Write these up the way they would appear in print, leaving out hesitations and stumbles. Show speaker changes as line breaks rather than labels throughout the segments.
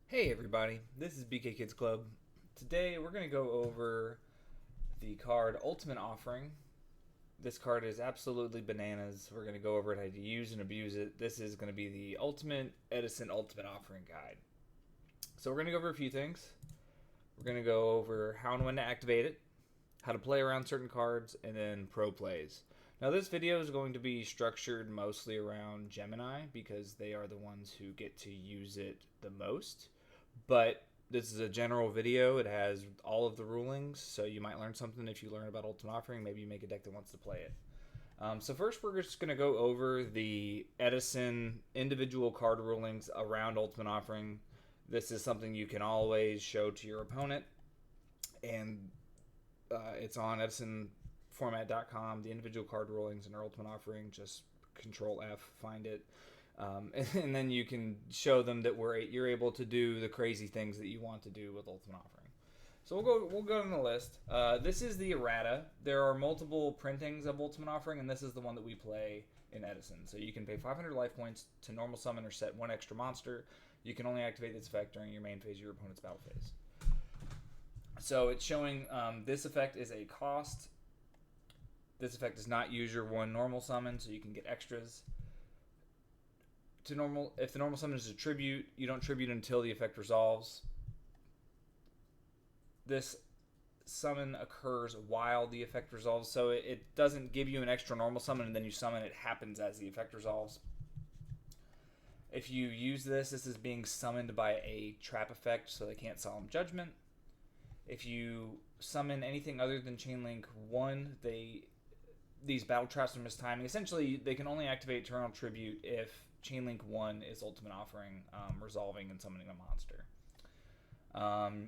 Hey everybody, this is BK Kids Club. Today we're going to go over the card Ultimate Offering. This card is absolutely bananas. We're going to go over it, how to use and abuse it. This is going to be the Ultimate Edison Ultimate Offering Guide. So we're going to go over a few things. We're going to go over how and when to activate it, how to play around certain cards, and then pro plays. Now this video is going to be structured mostly around Gemini because they are the ones who get to use it the most. But this is a general video. It has all of the rulings, so you might learn something if you learn about Ultimate Offering. Maybe you make a deck that wants to play it. So first, we're just going to go over the Edison individual card rulings around Ultimate Offering. This is something you can always show to your opponent, and it's on EdisonFormat.com. The individual card rulings in our Ultimate Offering, just Control F, find it. And then you can show them that you're able to do the crazy things that you want to do with Ultimate Offering. So we'll go on the list. This is the errata. There are multiple printings of Ultimate Offering, and this is the one that we play in Edison. So you can pay 500 life points to normal summon or set one extra monster. You can only activate this effect during your main phase of your opponent's battle phase. So it's showing this effect is a cost. This effect does not use your one normal summon, so you can get extras. If the normal summon is a tribute, you don't tribute until the effect resolves. This summon occurs while the effect resolves, so it doesn't give you an extra normal summon and then you summon. It happens as the effect resolves. If you use this is being summoned by a trap effect, so they can't Solemn Judgment. If you summon anything other than Chainlink 1, these battle traps are mistiming. Essentially, they can only activate Eternal Tribute if Chainlink 1 is Ultimate Offering, resolving and summoning a monster.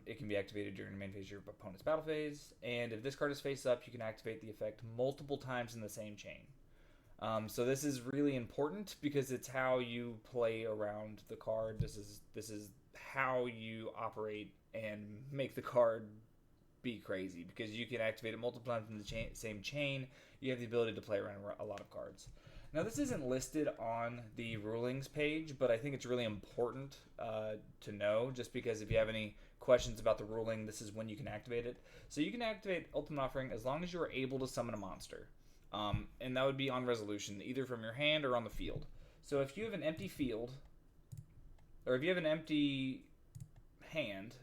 It can be activated during the main phase of your opponent's battle phase, and if this card is face up, you can activate the effect multiple times in the same chain. So this is really important because it's how you play around the card. This is how you operate and make the card be crazy, because you can activate it multiple times in the same chain. You have the ability to play around a lot of cards. Now, this isn't listed on the rulings page, but I think it's really important to know, just because if you have any questions about the ruling, this is when you can activate it. So you can activate Ultimate Offering as long as you are able to summon a monster. And that would be on resolution, either from your hand or on the field. So if you have an empty field, or if you have an empty hand,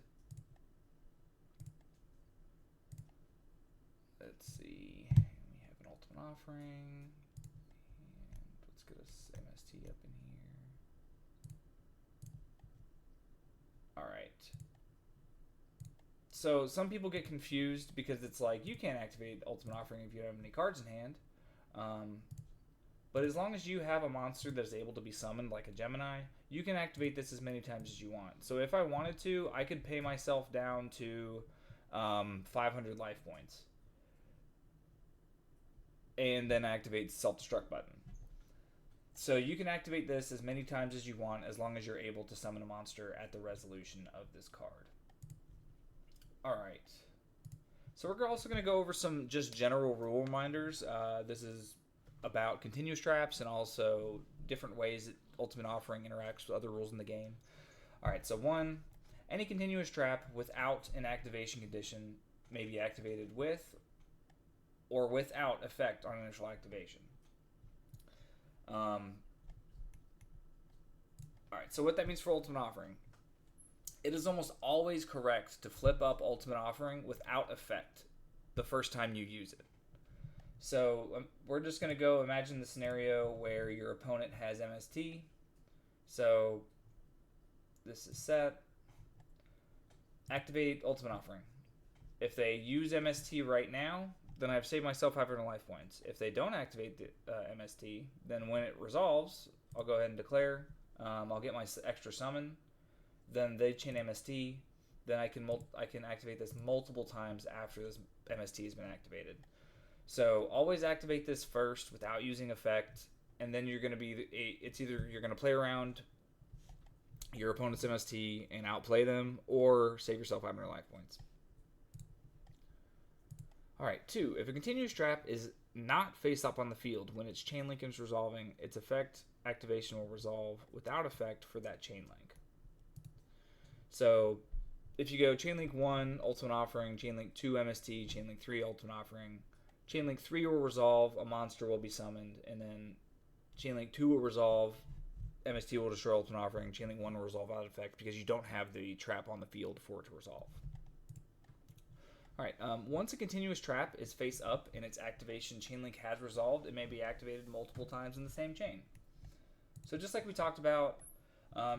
let's see, we have an Ultimate Offering. Let's get a MST up in here. Alright. So some people get confused because it's like, you can't activate Ultimate Offering if you don't have any cards in hand. But as long as you have a monster that is able to be summoned, like a Gemini, you can activate this as many times as you want. So if I wanted to, I could pay myself down to 500 life points, and then activate the self-destruct button. So you can activate this as many times as you want, as long as you're able to summon a monster at the resolution of this card. Alright. So we're also going to go over some just general rule reminders. This is about continuous traps and also different ways that Ultimate Offering interacts with other rules in the game. Alright, so 1, any continuous trap without an activation condition may be activated with or without effect on initial activation. Alright, so what that means for Ultimate Offering. It is almost always correct to flip up Ultimate Offering without effect the first time you use it. So we're just going to go imagine the scenario where your opponent has MST. So this is set. Activate Ultimate Offering. If they use MST right now, then I've saved myself 500 life points. If they don't activate the MST, then when it resolves, I'll go ahead and declare. I'll get my extra summon. Then they chain MST. Then I can activate this multiple times after this MST has been activated. So always activate this first without using effect, and then you're going to be, it's either you're going to play around your opponent's MST and outplay them, or save yourself 500 life points. Alright, 2. If a continuous trap is not face up on the field when its chain link is resolving, its effect activation will resolve without effect for that chain link. So if you go Chainlink 1, Ultimate Offering, Chainlink 2, MST, Chainlink 3, Ultimate Offering, Chainlink 3 will resolve, a monster will be summoned, and then Chainlink 2 will resolve, MST will destroy Ultimate Offering, Chainlink 1 will resolve out of effect because you don't have the trap on the field for it to resolve. Alright, once a continuous trap is face up and its activation Chainlink has resolved, it may be activated multiple times in the same chain. So just like we talked about,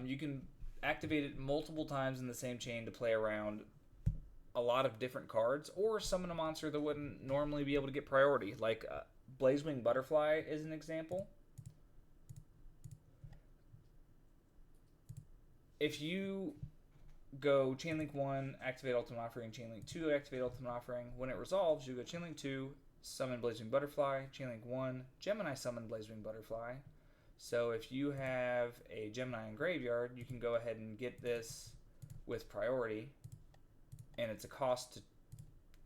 you can activate it multiple times in the same chain to play around a lot of different cards, or summon a monster that wouldn't normally be able to get priority, like Blazewing Butterfly is an example. If you go Chainlink 1, activate Ultimate Offering, Chainlink 2, activate Ultimate Offering, when it resolves, you go Chainlink 2, summon Blazewing Butterfly, Chainlink 1, Gemini summon Blazewing Butterfly. So if you have a Gemini in graveyard, you can go ahead and get this with priority, and it's a cost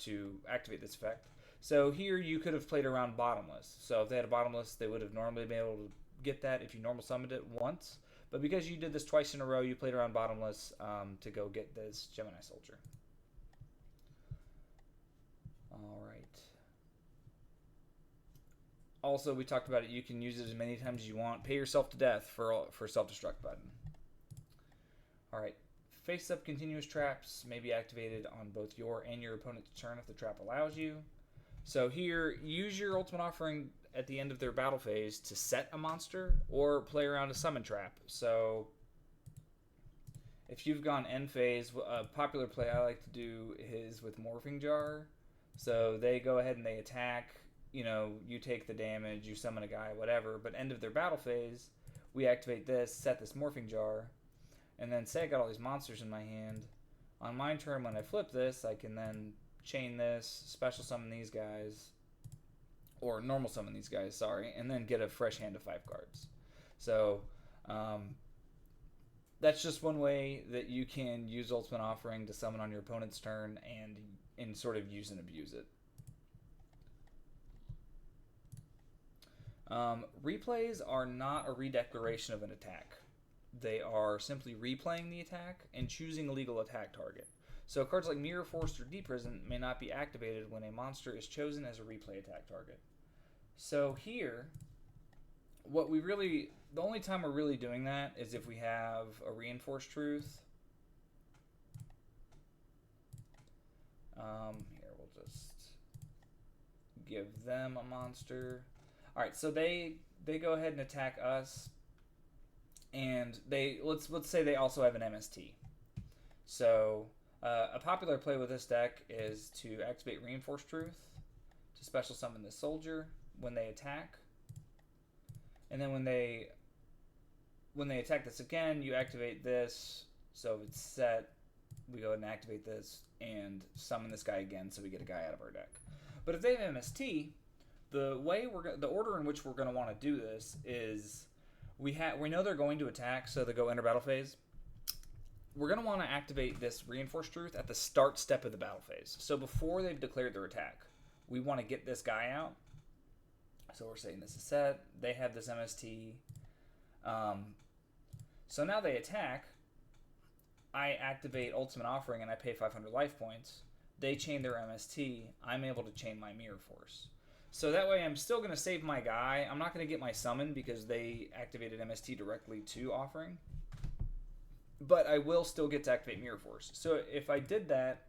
to activate this effect. So here you could have played around Bottomless. So if they had a Bottomless, they would have normally been able to get that if you normal summoned it once. But because you did this twice in a row, you played around Bottomless to go get this Gemini Soldier. All right. Also, we talked about it. You can use it as many times as you want. Pay yourself to death for self-destruct button. All right. Face-up continuous traps may be activated on both your and your opponent's turn if the trap allows you. So here, use your Ultimate Offering at the end of their battle phase to set a monster or play around a summon trap. So if you've gone end phase, a popular play I like to do is with Morphing Jar. So they go ahead and they attack. You know, you take the damage, you summon a guy, whatever. But end of their battle phase, we activate this, set this Morphing Jar, and then say I got all these monsters in my hand. On my turn, when I flip this, I can then chain this, special summon these guys, or normal summon these guys, sorry, and then get a fresh hand of 5 cards. So that's just one way that you can use Ultimate Offering to summon on your opponent's turn and sort of use and abuse it. Replays are not a redeclaration of an attack. They are simply replaying the attack and choosing a legal attack target. So cards like Mirror Force or Deep Prison may not be activated when a monster is chosen as a replay attack target. So here, the only time we're really doing that is if we have a Reinforced Truth. Here, we'll just give them a monster. All right, so they go ahead and attack us, and let's say they also have an MST. So a popular play with this deck is to activate Reinforced Truth to special summon this soldier when they attack, and then when they attack this again, you activate this. So if it's set, we go ahead and activate this and summon this guy again, so we get a guy out of our deck. But if they have MST, the order in which we're going to want to do this is we know they're going to attack, so they go enter battle phase. We're going to want to activate this Reinforced Truth at the start step of the battle phase. So before they've declared their attack, we want to get this guy out. So we're saying this is set. They have this MST. So now they attack. I activate Ultimate Offering and I pay 500 life points. They chain their MST. I'm able to chain my Mirror Force. So that way I'm still going to save my guy. I'm not going to get my summon because they activated MST directly to Offering. But I will still get to activate Mirror Force. So if I did that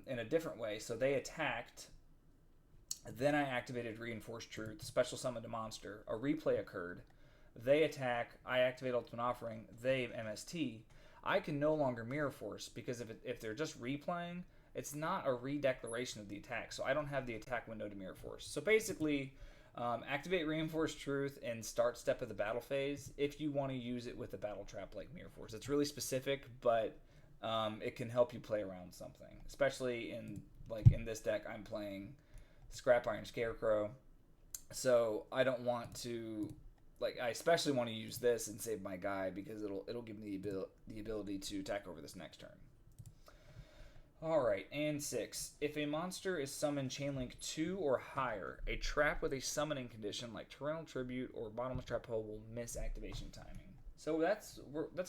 in a different way, so they attacked, then I activated Reinforced Truth, special summoned a monster, a replay occurred, they attack, I activate Ultimate Offering, they MST, I can no longer Mirror Force because if they're just replaying, it's not a redeclaration of the attack, so I don't have the attack window to Mirror Force. So basically, activate Reinforced Truth and start step of the battle phase if you want to use it with a battle trap like Mirror Force. It's really specific, but it can help you play around something. Especially in this deck, I'm playing Scrap Iron Scarecrow, so I don't want to. I especially want to use this and save my guy because it'll give me the ability to attack over this next turn. Alright, and 6. If a monster is summoned Chainlink 2 or higher, a trap with a summoning condition like Torrential Tribute or Bottomless Trap Hole will miss activation timing. So that's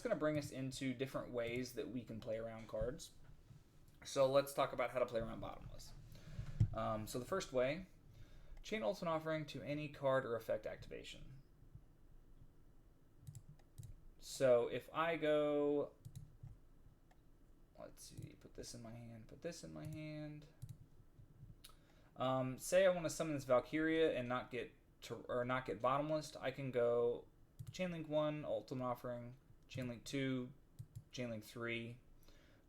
going to bring us into different ways that we can play around cards. So let's talk about how to play around Bottomless. So the first way, chain Ultimate Offering to any card or effect activation. So if I go, let's see, put this in my hand, put this in my hand. Say I want to summon this Valkyria and not get Bottomless, I can go Chainlink 1, Ultimate Offering, Chainlink 2, Chainlink 3.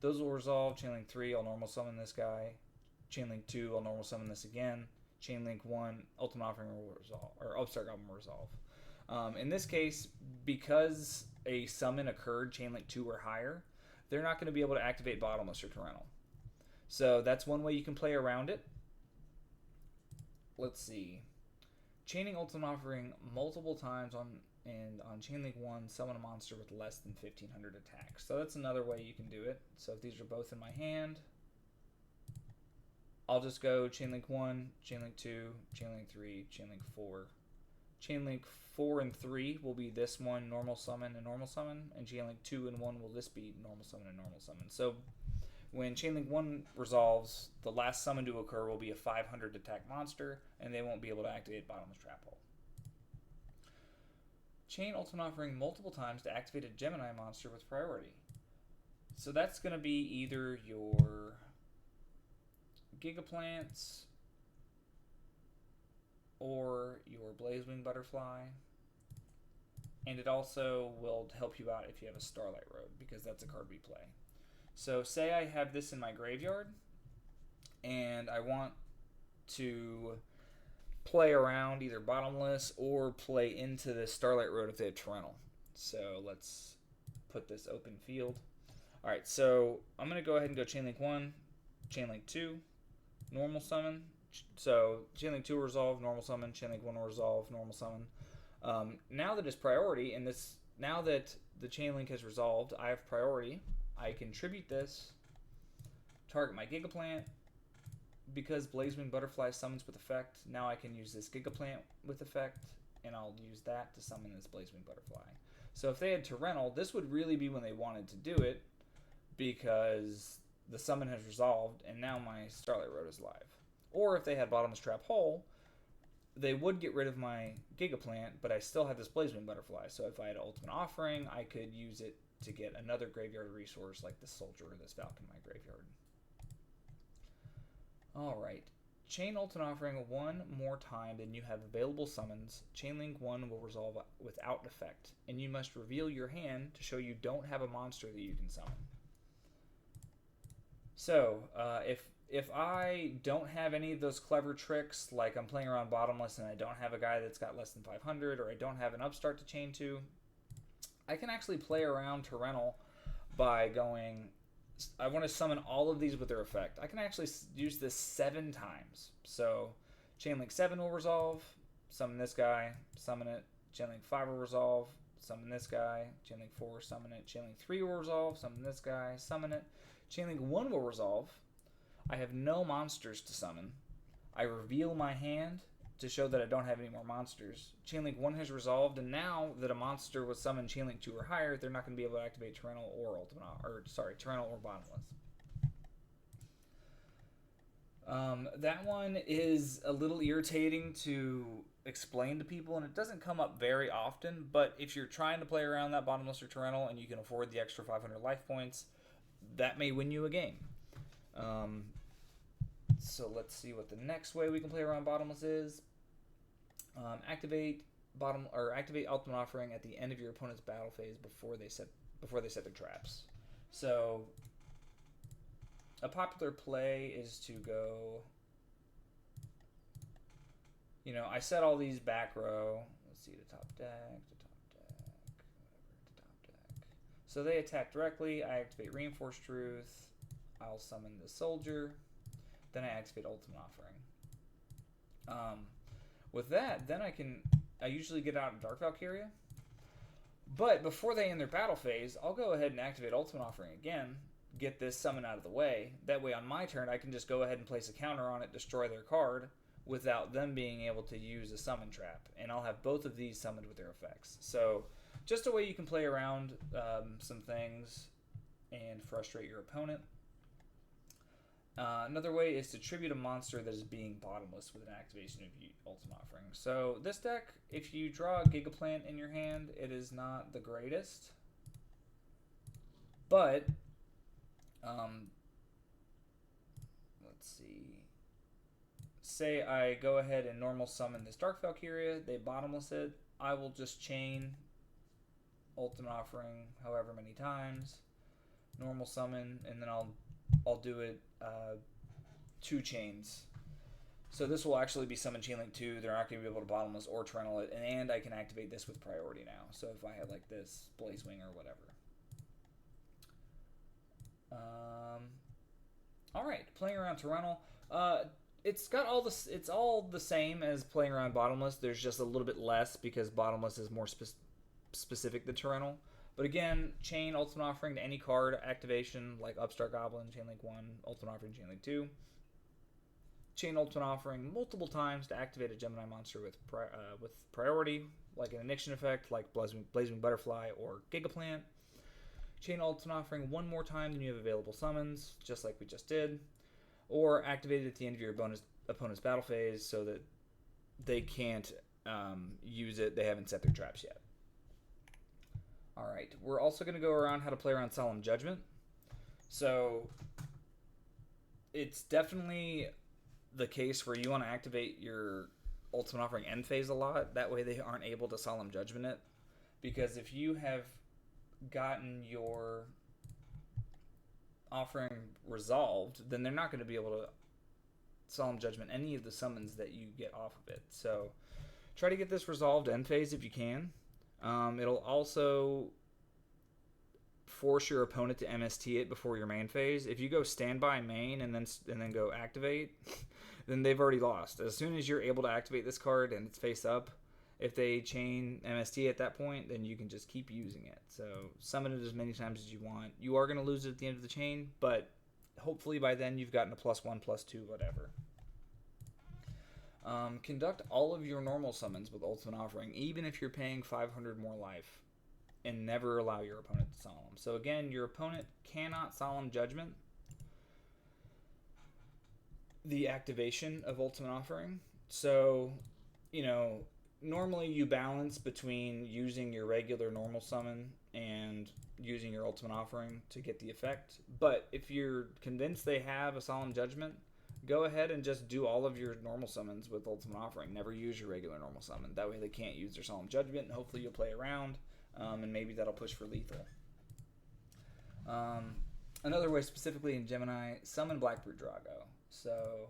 Those will resolve. Chainlink 3, I'll normal summon this guy. Chainlink 2, I'll normal summon this again. Chainlink 1, Ultimate Offering will resolve, or Upstart Goblin will resolve. In this case, because a summon occurred Chainlink 2 or higher, they're not going to be able to activate Bottomless or Torrential. So that's one way you can play around it. Let's see. Chaining Ultimate Offering multiple times on Chainlink 1, summon a monster with less than 1500 attack. So that's another way you can do it. So if these are both in my hand, I'll just go Chainlink 1, Chainlink 2, Chainlink 3, Chainlink 4. Chainlink 4 and 3 will be this one, normal summon and normal summon, and Chainlink 2 and 1 will this be normal summon and normal summon. So when Chainlink 1 resolves, the last summon to occur will be a 500 attack monster, and they won't be able to activate Bottomless Trap Hole. Chain Ultimate Offering multiple times to activate a Gemini monster with priority. So that's going to be either your Gigaplants or your Blazewing Butterfly. And it also will help you out if you have a Starlight Road, because that's a card we play. So say I have this in my graveyard, and I want to play around either Bottomless or play into the Starlight Road if they have Torrential. So let's put this open field. Alright, so I'm going to go ahead and go Chainlink 1, Chainlink 2, normal summon. So Chainlink 2 will resolve, normal summon, Chainlink 1 will resolve, normal summon. Now that it's priority, and now that the Chainlink has resolved, I have priority. I can tribute this, target my Gigaplant. Because Blazewing Butterfly summons with effect, now I can use this Gigaplant with effect, and I'll use that to summon this Blazewing Butterfly. So if they had Torrential, this would really be when they wanted to do it, because the summon has resolved, and now my Starlight Road is live. Or if they had Bottomless Trap Hole, they would get rid of my Gigaplant, but I still have this Blazewing Butterfly. So if I had Ultimate Offering, I could use it to get another graveyard resource like this Soldier or this Falcon in my graveyard. Alright, chain Ultimate Offering one more time than you have available summons. Chainlink 1 will resolve without effect, and you must reveal your hand to show you don't have a monster that you can summon. So, if I don't have any of those clever tricks, like I'm playing around Bottomless and I don't have a guy that's got less than 500, or I don't have an Upstart to chain to, I can actually play around Torrential by going, I want to summon all of these with their effect. I can actually use this 7 times. So Chainlink 7 will resolve, summon this guy, summon it. Chainlink 5 will resolve, summon this guy. Chainlink 4, summon it. Chainlink 3 will resolve, summon this guy, summon it. Chainlink 1 will resolve. I have no monsters to summon. I reveal my hand to show that I don't have any more monsters. Chainlink 1 has resolved, and now that a monster was summoned Chainlink 2 or higher, they're not going to be able to activate Torrential or Torrential or Bottomless. That one is a little irritating to explain to people, and it doesn't come up very often, but if you're trying to play around that Bottomless or Torrential and you can afford the extra 500 life points, that may win you a game. So let's see what the next way we can play around Bottomless is. Activate Ultimate Offering at the end of your opponent's battle phase before they set their traps. So a popular play is to go, I set all these back row. Let's see, the top deck. So they attack directly. I activate Reinforced Truth. I'll summon the Soldier. Then I activate Ultimate Offering. With that, then I usually get out Dark Valkyria. But before they end their battle phase, I'll go ahead and activate Ultimate Offering again, get this summon out of the way. That way on my turn, I can just go ahead and place a counter on it, destroy their card, without them being able to use a summon trap. And I'll have both of these summoned with their effects. So just a way you can play around some things and frustrate your opponent. Another way is to tribute a monster that is being bottomless with an activation of Ultimate Offering. So this deck, if you draw a Gigaplant in your hand, it is not the greatest. But, let's see. Say I go ahead and normal summon this Dark Valkyria, they bottomless it. I will just chain Ultimate Offering however many times, normal summon, and then I'll do it 2 chains. So this will actually be summon chain link 2. They're not going to be able to bottomless or Torrential it, and I can activate this with priority now. So if I had like this Blaze Wing or whatever. All right, playing around Torrential. It's got all this. It's all the same as playing around Bottomless. There's just a little bit less because Bottomless is more specific than Torrential. But again, chain Ultimate Offering to any card activation like Upstart Goblin, Chain Link 1, Ultimate Offering, Chain Link 2. Chain Ultimate Offering multiple times to activate a Gemini monster with priority, like an Ignition effect, like Blazing Butterfly or Gigaplant. Chain Ultimate Offering one more time than you have available summons, just like we just did. Or activate it at the end of your opponent's battle phase so that they can't use it. They haven't set their traps yet. Alright, we're also going to go around how to play around Solemn Judgment. So, it's definitely the case where you want to activate your Ultimate Offering end phase a lot. That way they aren't able to Solemn Judgment it. Because if you have gotten your offering resolved, then they're not going to be able to Solemn Judgment any of the summons that you get off of it. So, try to get this resolved end phase if you can. It'll also force your opponent to MST it before your main phase. If you go standby main and then go activate, then they've already lost. As soon as you're able to activate this card and it's face up, if they chain MST at that point, then you can just keep using it. So summon it as many times as you want. You are going to lose it at the end of the chain, but hopefully by then you've gotten a +1, +2, whatever. Conduct all of your normal summons with Ultimate Offering, even if you're paying 500 more life, and never allow your opponent to Solemn. So again, your opponent cannot Solemn Judgment the activation of Ultimate Offering. So, you know, normally you balance between using your regular normal summon and using your Ultimate Offering to get the effect. But if you're convinced they have a Solemn Judgment, go ahead and just do all of your normal summons with Ultimate Offering. Never use your regular normal summon. That way they can't use their Solemn Judgment, and hopefully you'll play around, and maybe that'll push for lethal. Another way, specifically in Gemini, summon Blackbrute Drago. So,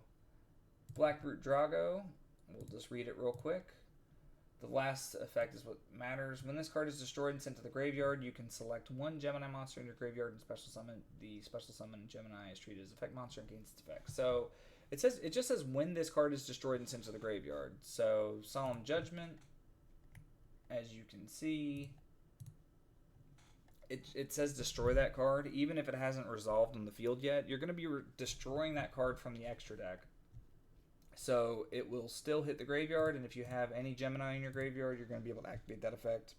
Blackbrute Drago, we'll just read it real quick. The last effect is what matters. When this card is destroyed and sent to the graveyard, you can select one Gemini monster in your graveyard and special summon. The special summon Gemini is treated as effect monster and gains its effect. So it just says when this card is destroyed and sent to the graveyard. So Solemn Judgment, as you can see, it says destroy that card. Even if it hasn't resolved on the field yet, you're going to be destroying that card from the extra deck. So it will still hit the graveyard, and if you have any Gemini in your graveyard, you're going to be able to activate that effect.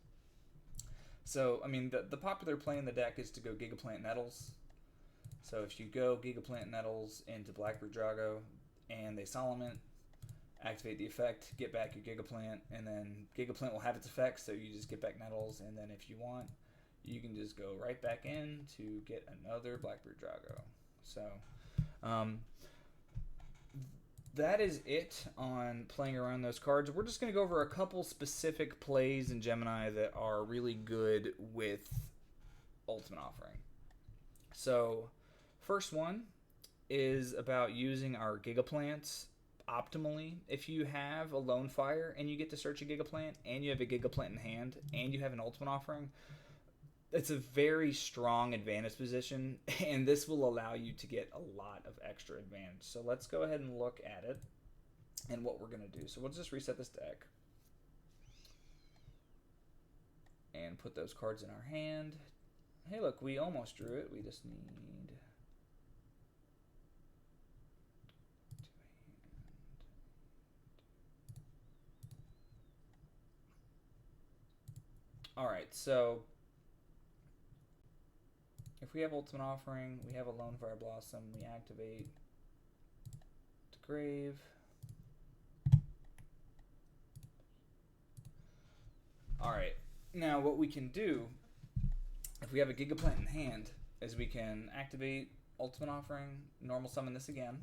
So, I mean, the popular play in the deck is to go Gigaplant Nettles. So if you go Gigaplant Nettles into Blackbrute Drago, and they Solemn it, activate the effect, get back your Gigaplant, and then Gigaplant will have its effect, so you just get back Nettles, and then if you want, you can just go right back in to get another Blackbrute Drago. So, that is it on playing around those cards. We're just going to go over a couple specific plays in Gemini that are really good with Ultimate Offering. So, first one is about using our Gigaplants optimally. If you have a Lone Fire and you get to search a Gigaplant, and you have a Gigaplant in hand, and you have an Ultimate Offering, it's a very strong advantage position, and this will allow you to get a lot of extra advantage. So let's go ahead and look at it and what we're going to do. So we'll just reset this deck and put those cards in our hand. Hey, look, we almost drew it. We just need Alright, so if we have Ultimate Offering, we have a Lone Fire Blossom, we activate the Grave. Alright, now what we can do, if we have a Gigaplant in hand, is we can activate Ultimate Offering, normal summon this again,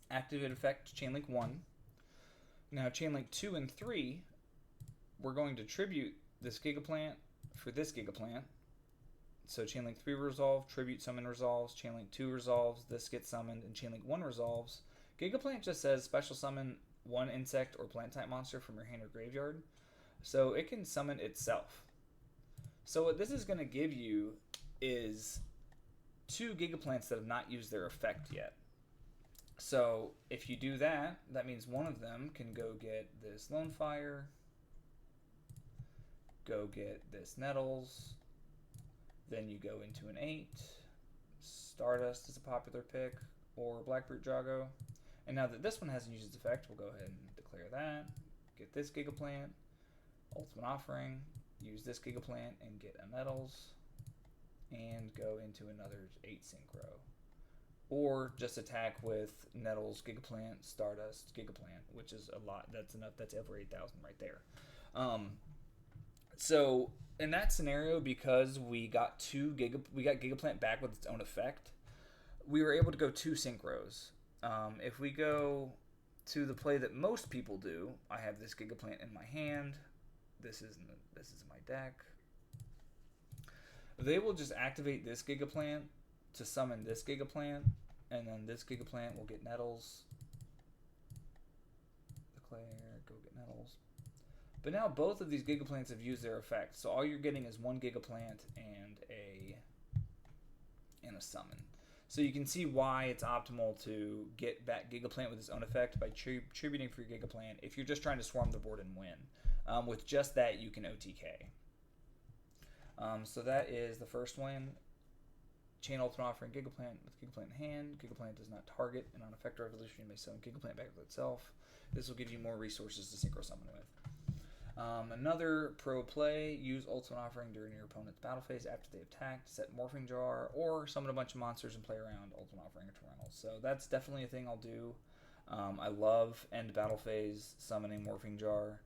activate effect Chainlink 1. Now Chainlink 2 and 3, we're going to tribute this Gigaplant for this Gigaplant. So Chainlink 3 resolve, tribute summon resolves, Chainlink 2 resolves, this gets summoned, and Chainlink 1 resolves. Gigaplant just says special summon one insect or plant type monster from your hand or graveyard. So it can summon itself. So what this is going to give you is 2 Gigaplants that have not used their effect yet. So if you do that, that means one of them can go get this Lone Fire, go get this Nettles, then you go into an 8. Stardust is a popular pick, or Blackroot Drago. And now that this one hasn't used its effect, we'll go ahead and declare that. Get this Gigaplant, Ultimate Offering, use this Gigaplant and get a Nettles, and go into another 8 Synchro. Or just attack with Nettles, Gigaplant, Stardust, Gigaplant, which is a lot. That's enough. That's over 8,000 right there. So in that scenario, because we got Gigaplant back with its own effect, we were able to go 2 Synchros. If we go to the play that most people do, I have this Gigaplant in my hand. This is in my deck. They will just activate this Gigaplant to summon this Gigaplant, and then this Gigaplant will get Nettles. Declare, go get Nettles. But now both of these Gigaplants have used their effect, so all you're getting is 1 Gigaplant and a summon. So you can see why it's optimal to get back Gigaplant with its own effect by tributing for your Gigaplant if you're just trying to swarm the board and win. With just that, you can OTK. So that is the first one. Chain Ultimate Offering Gigaplant with Gigaplant in hand. Gigaplant does not target an effect or evolution. You may summon Gigaplant back with itself. This will give you more resources to synchro summon with. Another pro play, use Ultimate Offering during your opponent's battle phase after they attack to set Morphing Jar, or summon a bunch of monsters and play around Ultimate Offering or Torrential. So that's definitely a thing I'll do. I love end battle phase summoning Morphing Jar,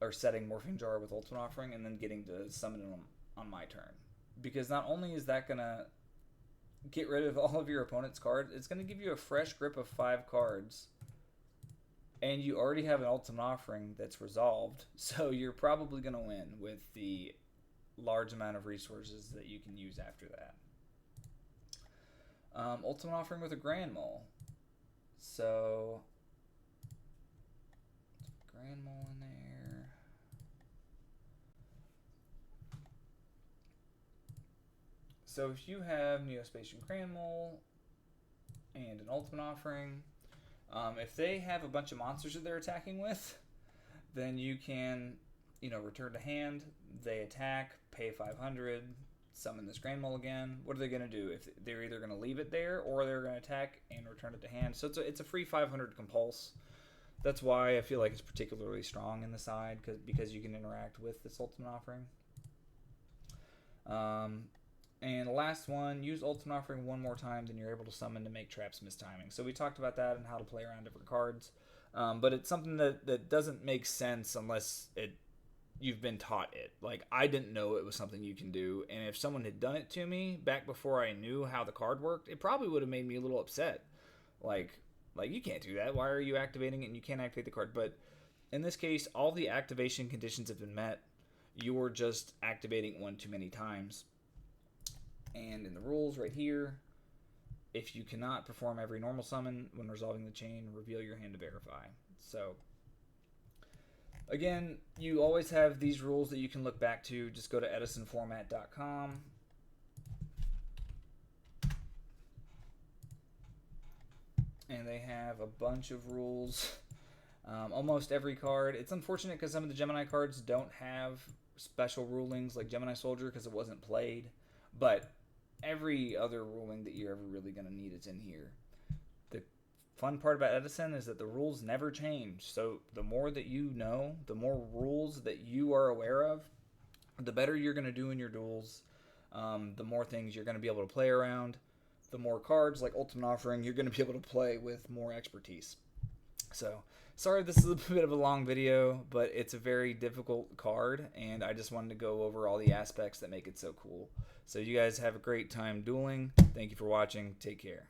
or setting Morphing Jar with Ultimate Offering, and then getting to summon them on my turn. Because not only is that going to get rid of all of your opponent's cards, it's going to give you a fresh grip of 5 cards. And you already have an Ultimate Offering that's resolved, so you're probably going to win with the large amount of resources that you can use after that. Ultimate Offering with a Grand Mole. So, Grand Mole in there. So if you have Neospatian Grand Mole and an Ultimate Offering, if they have a bunch of monsters that they're attacking with, then you can, return to hand. They attack, pay 500, summon this Grand Mole again. What are they going to do? If they're either going to leave it there or they're going to attack and return it to hand. So it's a free 500 compulse. That's why I feel like it's particularly strong in the side, because you can interact with this Ultimate Offering. And the last one, use Ultimate Offering one more time, then you're able to summon to make traps miss timing. So we talked about that and how to play around different cards. But it's something that doesn't make sense unless you've been taught it. Like, I didn't know it was something you can do, and if someone had done it to me back before I knew how the card worked, it probably would have made me a little upset. Like you can't do that. Why are you activating it and you can't activate the card? But in this case, all the activation conditions have been met. You're just activating one too many times. And in the rules right here, if you cannot perform every normal summon when resolving the chain, reveal your hand to verify. So, again, you always have these rules that you can look back to. Just go to edisonformat.com. And they have a bunch of rules. Almost every card. It's unfortunate because some of the Gemini cards don't have special rulings like Gemini Soldier because it wasn't played. But every other ruling that you're ever really going to need is in here. The fun part about Edison is that the rules never change. So the more that you know, the more rules that you are aware of, The better you're going to do in your duels, the more things you're going to be able to play around, the more cards like Ultimate Offering you're going to be able to play with more expertise. So, sorry this is a bit of a long video, but it's a very difficult card, and I just wanted to go over all the aspects that make it so cool. So you guys have a great time dueling. Thank you for watching. Take care.